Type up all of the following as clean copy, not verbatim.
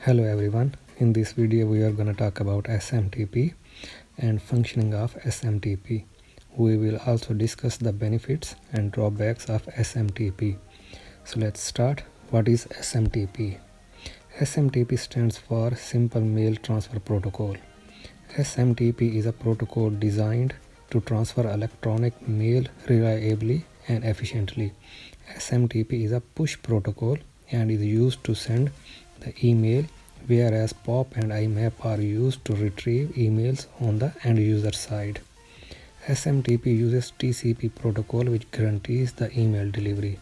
Hello everyone, in this video we are going to talk about SMTP and functioning of SMTP. We will also discuss the benefits and drawbacks of SMTP. So let's start. What is SMTP? SMTP stands for Simple Mail Transfer Protocol. SMTP is a protocol designed to transfer electronic mail reliably and efficiently. SMTP is a push protocol and is used to send the email, whereas POP and IMAP are used to retrieve emails on the end user side. SMTP uses TCP protocol which guarantees the email delivery.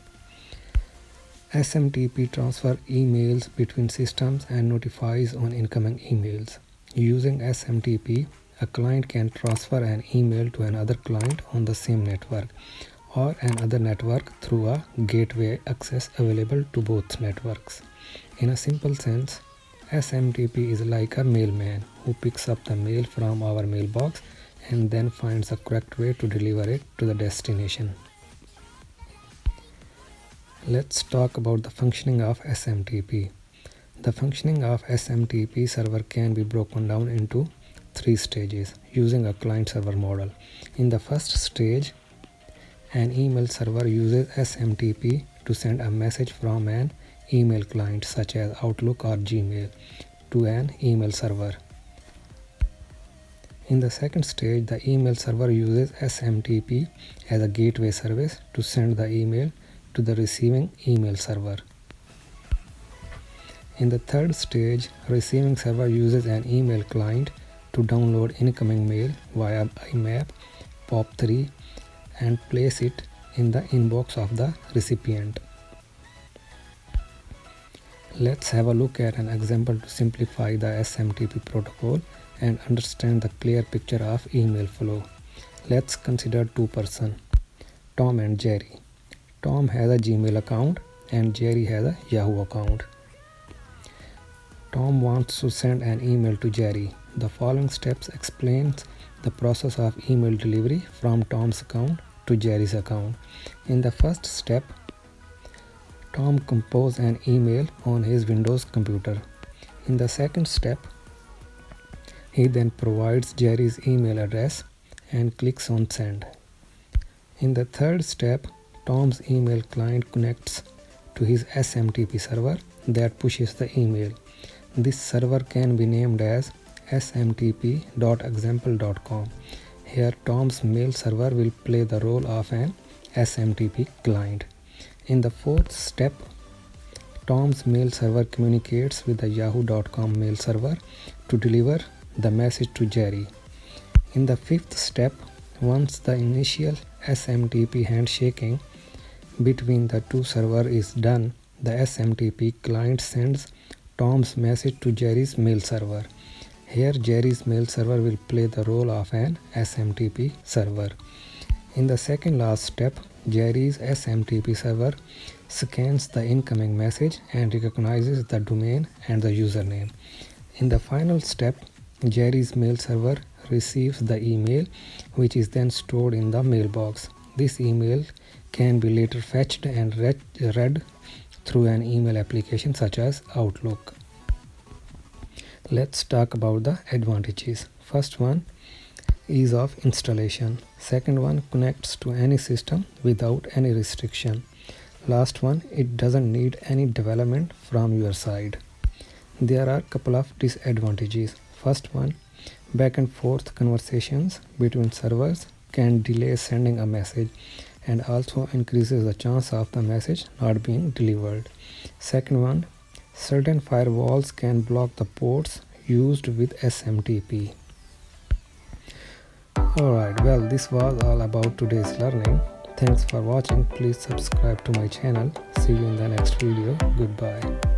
SMTP transfers emails between systems and notifies on incoming emails. Using SMTP, a client can transfer an email to another client on the same network or another network through a gateway access available to both networks. In a simple sense, SMTP is like a mailman who picks up the mail from our mailbox and then finds a correct way to deliver it to the destination. Let's talk about the functioning of SMTP. The functioning of SMTP server can be broken down into 3 stages using a client-server model. In the first stage, an email server uses SMTP to send a message from an email client such as Outlook or Gmail to an email server. In the second stage, the email server uses SMTP as a gateway service to send the email to the receiving email server. In the third stage, receiving server uses an email client to download incoming mail via IMAP, POP3 and place it in the inbox of the recipient. Let's have a look at an example to simplify the SMTP protocol and understand the clear picture of email flow. Let's consider 2 persons, Tom and Jerry. Tom has a Gmail account and Jerry has a Yahoo account. Tom wants to send an email to Jerry. The following steps explains the process of email delivery from Tom's account to Jerry's account. In the first step, Tom composes an email on his Windows computer. In the second step, he then provides Jerry's email address and clicks on send. In the third step, Tom's email client connects to his SMTP server that pushes the email. This server can be named as smtp.example.com. Here, Tom's mail server will play the role of an SMTP client. In the fourth step, Tom's mail server communicates with the yahoo.com mail server to deliver the message to Jerry. In the fifth step, once the initial SMTP handshaking between the two servers is done, the SMTP client sends Tom's message to Jerry's mail server. Here, Jerry's mail server will play the role of an SMTP server. In the second last step, Jerry's SMTP server scans the incoming message and recognizes the domain and the username. In the final step, Jerry's mail server receives the email, which is then stored in the mailbox. This email can be later fetched and read through an email application such as Outlook. Let's talk about the advantages. First one, ease of installation. Second one, connects to any system without any restriction. Last one, it doesn't need any development from your side. There are a couple of disadvantages. First one, back and forth conversations between servers can delay sending a message and also increases the chance of the message not being delivered. Second one, certain firewalls can block the ports used with SMTP. Alright, well, this was all about today's learning. Thanks for watching. Please subscribe to my channel. See you in the next video. Goodbye.